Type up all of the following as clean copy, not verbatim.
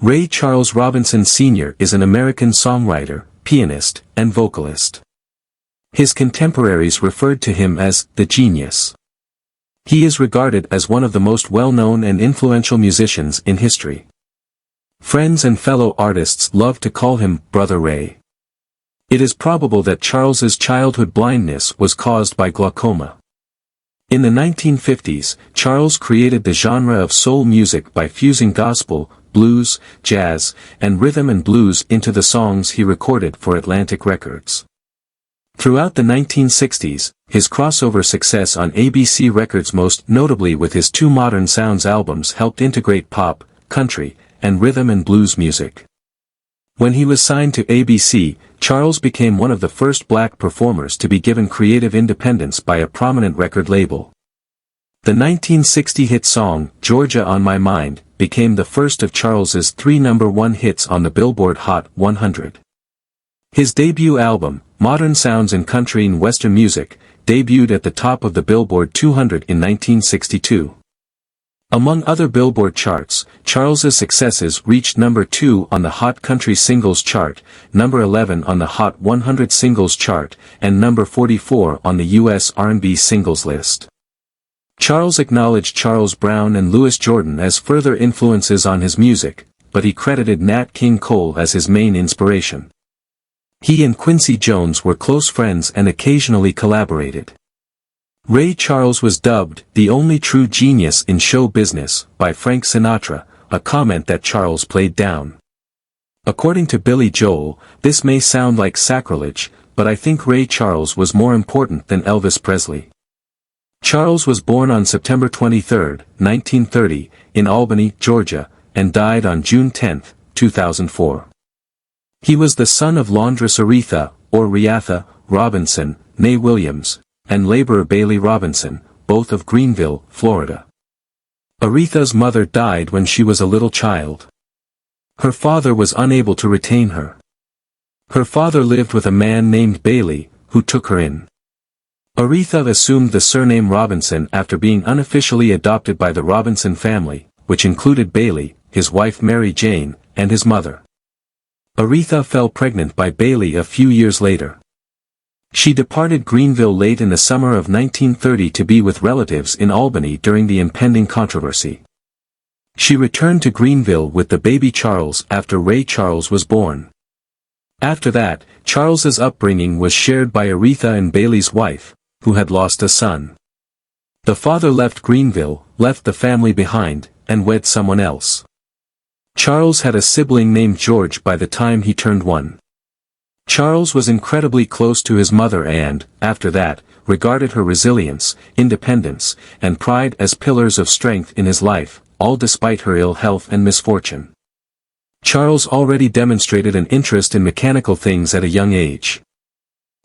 Ray Charles Robinson Sr. is an American songwriter, pianist, and vocalist. His contemporaries referred to him as the genius. He is regarded as one of the most well-known and influential musicians in history. Friends and fellow artists love to call him Brother Ray. It is probable that Charles's childhood blindness was caused by glaucoma. In the 1950s, Charles created the genre of soul music by fusing gospel, blues, jazz, and rhythm and blues into the songs he recorded for Atlantic Records. Throughout the 1960s, his crossover success on ABC Records, most notably with his two Modern Sounds albums, helped integrate pop, country, and rhythm and blues music. When he was signed to ABC, Charles became one of the first black performers to be given creative independence by a prominent record label. The 1960 hit song, Georgia on My Mind, became the first of Charles's 3 #1 hits on the Billboard Hot 100. His debut album, Modern Sounds in Country and Western Music, debuted at the top of the Billboard 200 in 1962. Among other Billboard charts, Charles's successes reached number 2 on the Hot Country Singles chart, number 11 on the Hot 100 Singles chart, and number 44 on the U.S. R&B Singles list. Charles acknowledged Charles Brown and Louis Jordan as further influences on his music, but he credited Nat King Cole as his main inspiration. He and Quincy Jones were close friends and occasionally collaborated. Ray Charles was dubbed the only true genius in show business by Frank Sinatra, a comment that Charles played down. According to Billy Joel, this may sound like sacrilege, but I think Ray Charles was more important than Elvis Presley. Charles was born on September 23, 1930, in Albany, Georgia, and died on June 10, 2004. He was the son of laundress Aretha, or Reatha, Robinson, née Williams, and laborer Bailey Robinson, both of Greenville, Florida. Aretha's mother died when she was a little child. Her father was unable to retain her. Her father lived with a man named Bailey, who took her in. Aretha assumed the surname Robinson after being unofficially adopted by the Robinson family, which included Bailey, his wife Mary Jane, and his mother. Aretha fell pregnant by Bailey a few years later. She departed Greenville late in the summer of 1930 to be with relatives in Albany during the impending controversy. She returned to Greenville with the baby Charles after Ray Charles was born. After that, Charles's upbringing was shared by Aretha and Bailey's wife, who had lost a son. The father left Greenville, left the family behind, and wed someone else. Charles had a sibling named George by the time he turned 1. Charles was incredibly close to his mother and, after that, regarded her resilience, independence, and pride as pillars of strength in his life, all despite her ill health and misfortune. Charles already demonstrated an interest in mechanical things at a young age.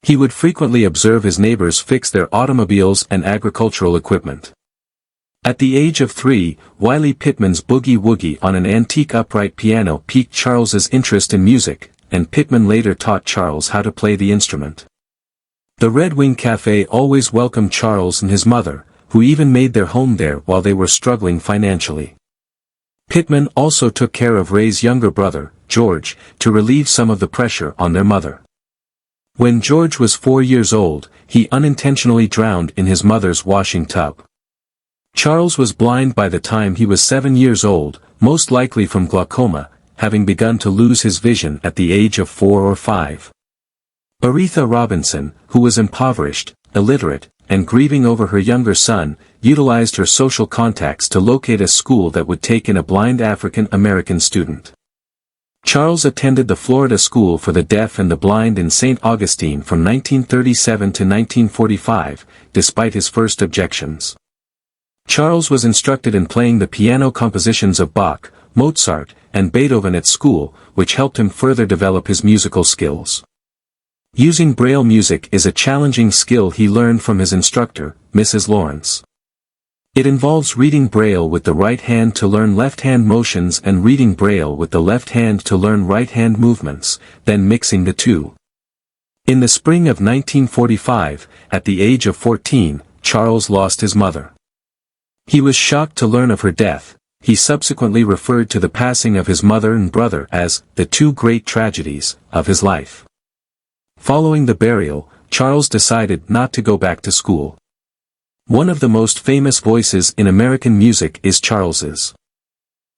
He would frequently observe his neighbors fix their automobiles and agricultural equipment. At the age of 3, Wiley Pittman's Boogie Woogie on an antique upright piano piqued Charles's interest in music, and Pittman later taught Charles how to play the instrument. The Red Wing Cafe always welcomed Charles and his mother, who even made their home there while they were struggling financially. Pittman also took care of Ray's younger brother, George, to relieve some of the pressure on their mother. When George was 4 years old, he unintentionally drowned in his mother's washing tub. Charles was blind by the time he was 7 years old, most likely from glaucoma, having begun to lose his vision at the age of 4 or 5. Aretha Robinson, who was impoverished, illiterate, and grieving over her younger son, utilized her social contacts to locate a school that would take in a blind African American student. Charles attended the Florida School for the Deaf and the Blind in St. Augustine from 1937 to 1945, despite his first objections. Charles was instructed in playing the piano compositions of Bach, Mozart, and Beethoven at school, which helped him further develop his musical skills. Using Braille music is a challenging skill he learned from his instructor, Mrs. Lawrence. It involves reading Braille with the right hand to learn left-hand motions and reading Braille with the left hand to learn right-hand movements, then mixing the two. In the spring of 1945, at the age of 14, Charles lost his mother. He was shocked to learn of her death, He subsequently referred to the passing of his mother and brother as the two great tragedies of his life. Following the burial, Charles decided not to go back to school. One of the most famous voices in American music is Charles's.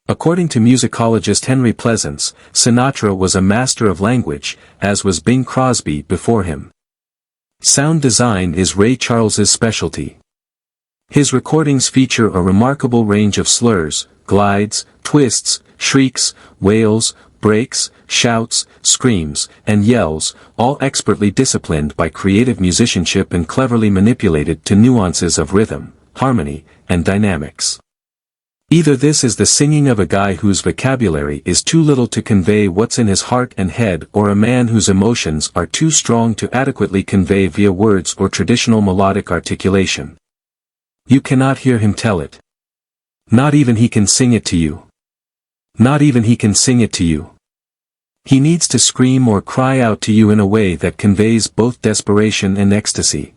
According to musicologist Henry Pleasance, Sinatra was a master of language, as was Bing Crosby before him. Sound design is Ray Charles's specialty. His recordings feature a remarkable range of slurs, glides, twists, shrieks, wails, breaks, shouts, screams, and yells, all expertly disciplined by creative musicianship and cleverly manipulated to nuances of rhythm, harmony, and dynamics. Either this is the singing of a guy whose vocabulary is too little to convey what's in his heart and head, or a man whose emotions are too strong to adequately convey via words or traditional melodic articulation. You cannot hear him tell it. Not even he can sing it to you. Not even he can sing it to you. He needs to scream or cry out to you in a way that conveys both desperation and ecstasy.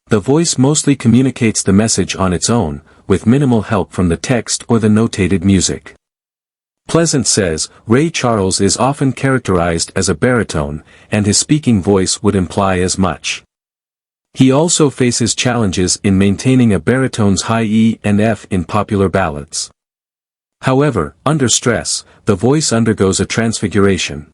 The voice mostly communicates the message on its own, with minimal help from the text or the notated music. Pleasance says, Ray Charles is often characterized as a baritone, and his speaking voice would imply as much. He also faces challenges in maintaining a baritone's high E and F in popular ballads. However, under stress, the voice undergoes a transfiguration.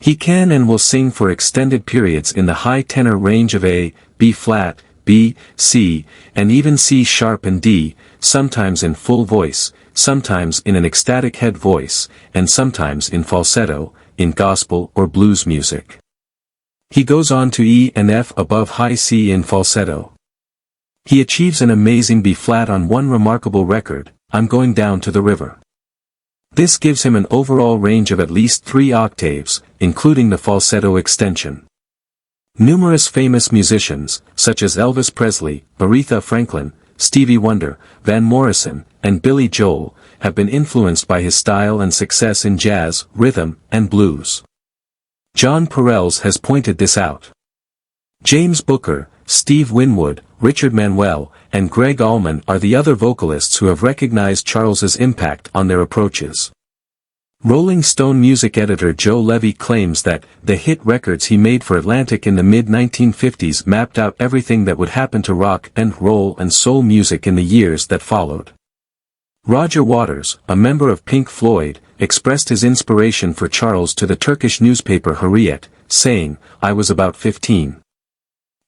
He can and will sing for extended periods in the high tenor range of A, B flat, B, C, and even C sharp and D, sometimes in full voice, sometimes in an ecstatic head voice, and sometimes in falsetto, in gospel or blues music. He goes on to E and F above high C in falsetto. He achieves an amazing B flat on one remarkable record, I'm Going Down to the River. This gives him an overall range of at least 3 octaves, including the falsetto extension. Numerous famous musicians, such as Elvis Presley, Aretha Franklin, Stevie Wonder, Van Morrison, and Billy Joel, have been influenced by his style and success in jazz, rhythm, and blues. John Perrells has pointed this out. James Booker, Steve Winwood, Richard Manuel, and Greg Allman are the other vocalists who have recognized Charles's impact on their approaches. Rolling Stone music editor Joe Levy claims that the hit records he made for Atlantic in the mid-1950s mapped out everything that would happen to rock and roll and soul music in the years that followed. Roger Waters, a member of Pink Floyd, expressed his inspiration for Charles to the Turkish newspaper Hurriyet, saying, I was about 15.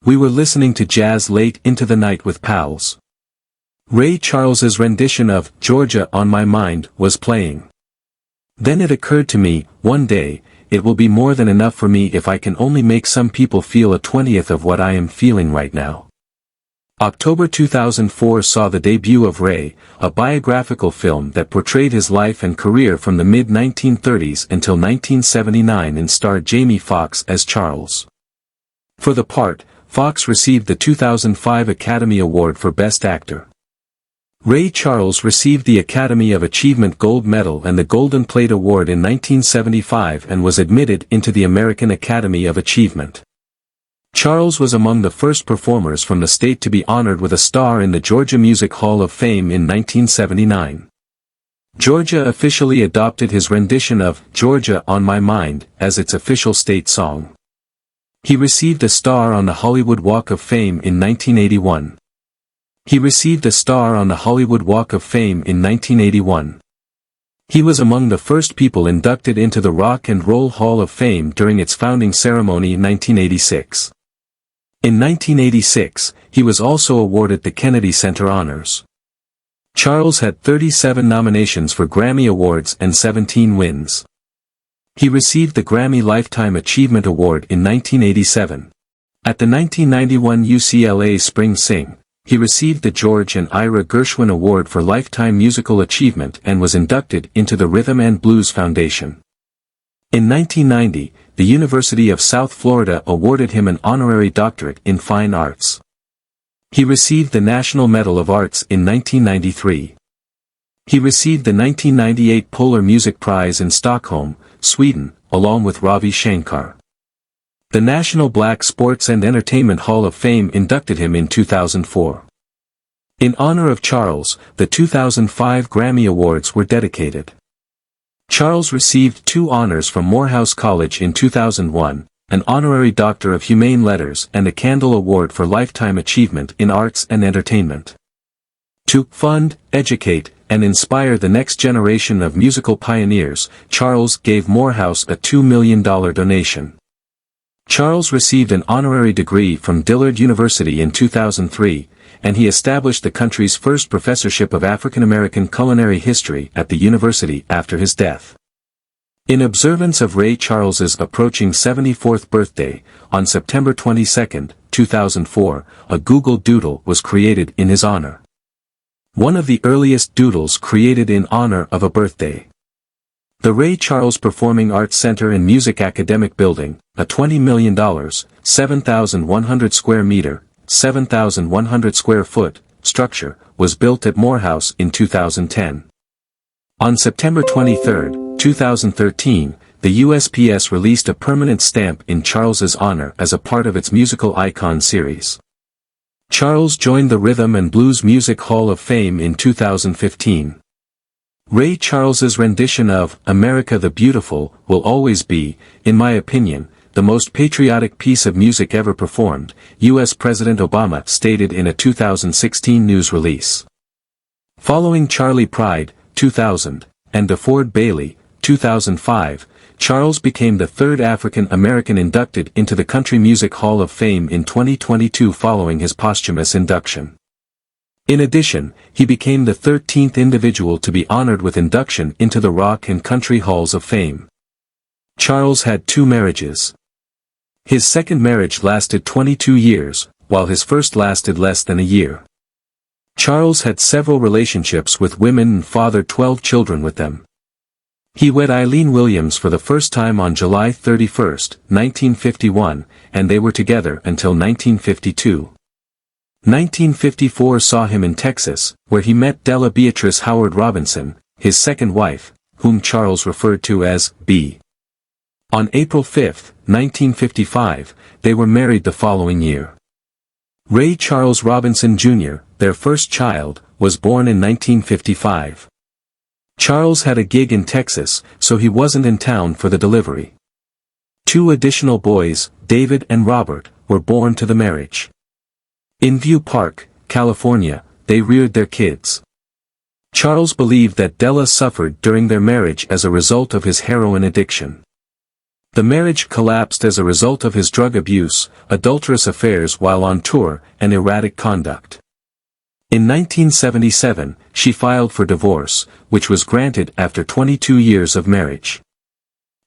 We were listening to jazz late into the night with pals. Ray Charles's rendition of Georgia on My Mind was playing. Then it occurred to me, one day, it will be more than enough for me if I can only make some people feel a 20th of what I am feeling right now. October 2004 saw the debut of Ray, a biographical film that portrayed his life and career from the mid-1930s until 1979 and starred Jamie Foxx as Charles. For the part, Foxx received the 2005 Academy Award for Best Actor. Ray Charles received the Academy of Achievement Gold Medal and the Golden Plate Award in 1975 and was admitted into the American Academy of Achievement. Charles was among the first performers from the state to be honored with a star in the Georgia Music Hall of Fame in 1979. Georgia officially adopted his rendition of Georgia on My Mind as its official state song. He received a star on the Hollywood Walk of Fame in 1981. He received a star on the Hollywood Walk of Fame in 1981. He was among the first people inducted into the Rock and Roll Hall of Fame during its founding ceremony in 1986. In 1986, he was also awarded the Kennedy Center Honors. Charles had 37 nominations for Grammy Awards and 17 wins. He received the Grammy Lifetime Achievement Award in 1987. At the 1991 UCLA Spring Sing, he received the George and Ira Gershwin Award for Lifetime Musical Achievement and was inducted into the Rhythm and Blues Foundation. In 1990, the University of South Florida awarded him an honorary doctorate in fine arts. He received the National Medal of Arts in 1993. He received the 1998 Polar Music Prize in Stockholm, Sweden, along with Ravi Shankar. The National Black Sports and Entertainment Hall of Fame inducted him in 2004. In honor of Charles, the 2005 Grammy Awards were dedicated. Charles received 2 honors from Morehouse College in 2001, an honorary Doctor of Humane Letters and a Candle Award for Lifetime Achievement in Arts and Entertainment. To fund, educate, and inspire the next generation of musical pioneers, Charles gave Morehouse a $2 million donation. Charles received an honorary degree from Dillard University in 2003, and he established the country's first professorship of African American culinary history at the university after his death. In observance of Ray Charles's approaching 74th birthday, on September 22, 2004, a Google Doodle was created in his honor. One of the earliest doodles created in honor of a birthday. The Ray Charles Performing Arts Center and Music Academic Building, a $20 million, 7,100 square meter, 7,100 square foot, structure, was built at Morehouse in 2010. On September 23, 2013, the USPS released a permanent stamp in Charles's honor as a part of its Musical Icon series. Charles joined the Rhythm and Blues Music Hall of Fame in 2015. Ray Charles's rendition of "America the Beautiful" will always be, in my opinion, the most patriotic piece of music ever performed, U.S. President Obama stated in a 2016 news release. Following Charlie Pride, 2000, and DeFord Bailey, 2005, Charles became the 3rd African American inducted into the Country Music Hall of Fame in 2022 following his posthumous induction. In addition, he became the 13th individual to be honored with induction into the Rock and Country Halls of Fame. Charles had 2 marriages. His second marriage lasted 22 years, while his first lasted less than a year. Charles had several relationships with women and fathered 12 children with them. He wed Eileen Williams for the first time on July 31, 1951, and they were together until 1952. 1954 saw him in Texas, where he met Della Beatrice Howard Robinson, his second wife, whom Charles referred to as B. On April 5, 1955, they were married the following year. Ray Charles Robinson Jr., their first child, was born in 1955. Charles had a gig in Texas, so he wasn't in town for the delivery. 2 additional boys, David and Robert, were born to the marriage. In View Park, California, they reared their kids. Charles believed that Della suffered during their marriage as a result of his heroin addiction. The marriage collapsed as a result of his drug abuse, adulterous affairs while on tour, and erratic conduct. In 1977, she filed for divorce, which was granted after 22 years of marriage.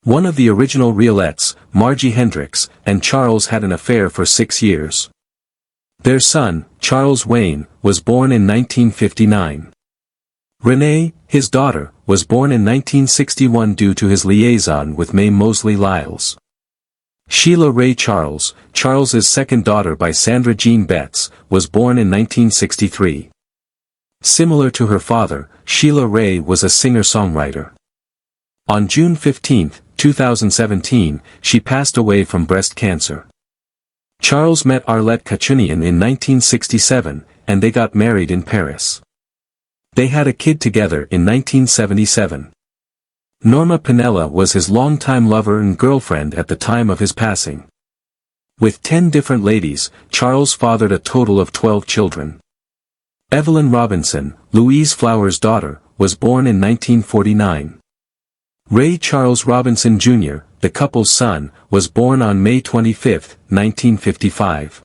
One of the original Realettes, Margie Hendricks, and Charles had an affair for 6 years. Their son, Charles Wayne, was born in 1959. Renee, his daughter, was born in 1961 due to his liaison with Mae Mosley Lyles. Sheila Ray Charles, Charles's second daughter by Sandra Jean Betts, was born in 1963. Similar to her father, Sheila Ray was a singer-songwriter. On June 15, 2017, she passed away from breast cancer. Charles met Arlette Kachunian in 1967, and they got married in Paris. They had a kid together in 1977. Norma Pinella was his longtime lover and girlfriend at the time of his passing. With 10 different ladies, Charles fathered a total of 12 children. Evelyn Robinson, Louise Flower's daughter, was born in 1949. Ray Charles Robinson Jr., the couple's son, was born on May 25, 1955.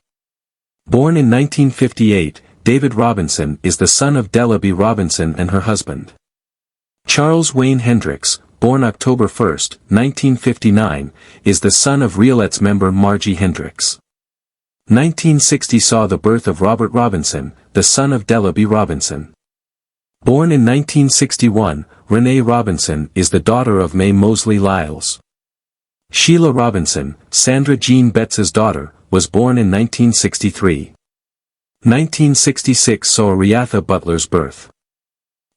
Born in 1958, David Robinson is the son of Della B. Robinson and her husband. Charles Wayne Hendricks, born October 1, 1959, is the son of Realettes member Margie Hendricks. 1960 saw the birth of Robert Robinson, the son of Della B. Robinson. Born in 1961, Renee Robinson is the daughter of Mae Mosley Lyles. Sheila Robinson, Sandra Jean Betts's daughter, was born in 1963. 1966 saw Reatha Butler's birth.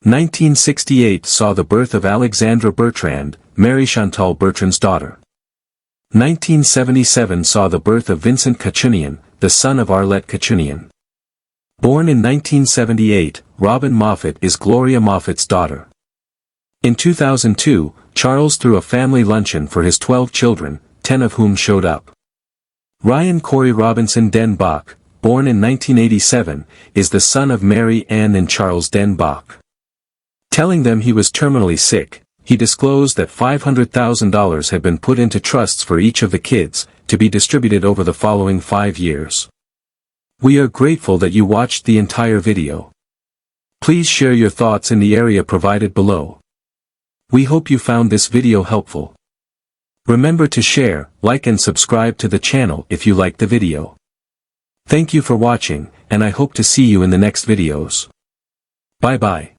1968 saw the birth of Alexandra Bertrand, Mary Chantal Bertrand's daughter. 1977 saw the birth of Vincent Kachunian, the son of Arlette Kachunian. Born in 1978, Robin Moffat is Gloria Moffat's daughter. In 2002, Charles threw a family luncheon for his 12 children, 10 of whom showed up. Ryan Corey Robinson Den Bach, born in 1987, is the son of Mary Ann and Charles Den Bach. Telling them he was terminally sick, he disclosed that $500,000 had been put into trusts for each of the kids, to be distributed over the following 5 years. We are grateful that you watched the entire video. Please share your thoughts in the area provided below. We hope you found this video helpful. Remember to share, like and subscribe to the channel if you liked the video. Thank you for watching, and I hope to see you in the next videos. Bye bye.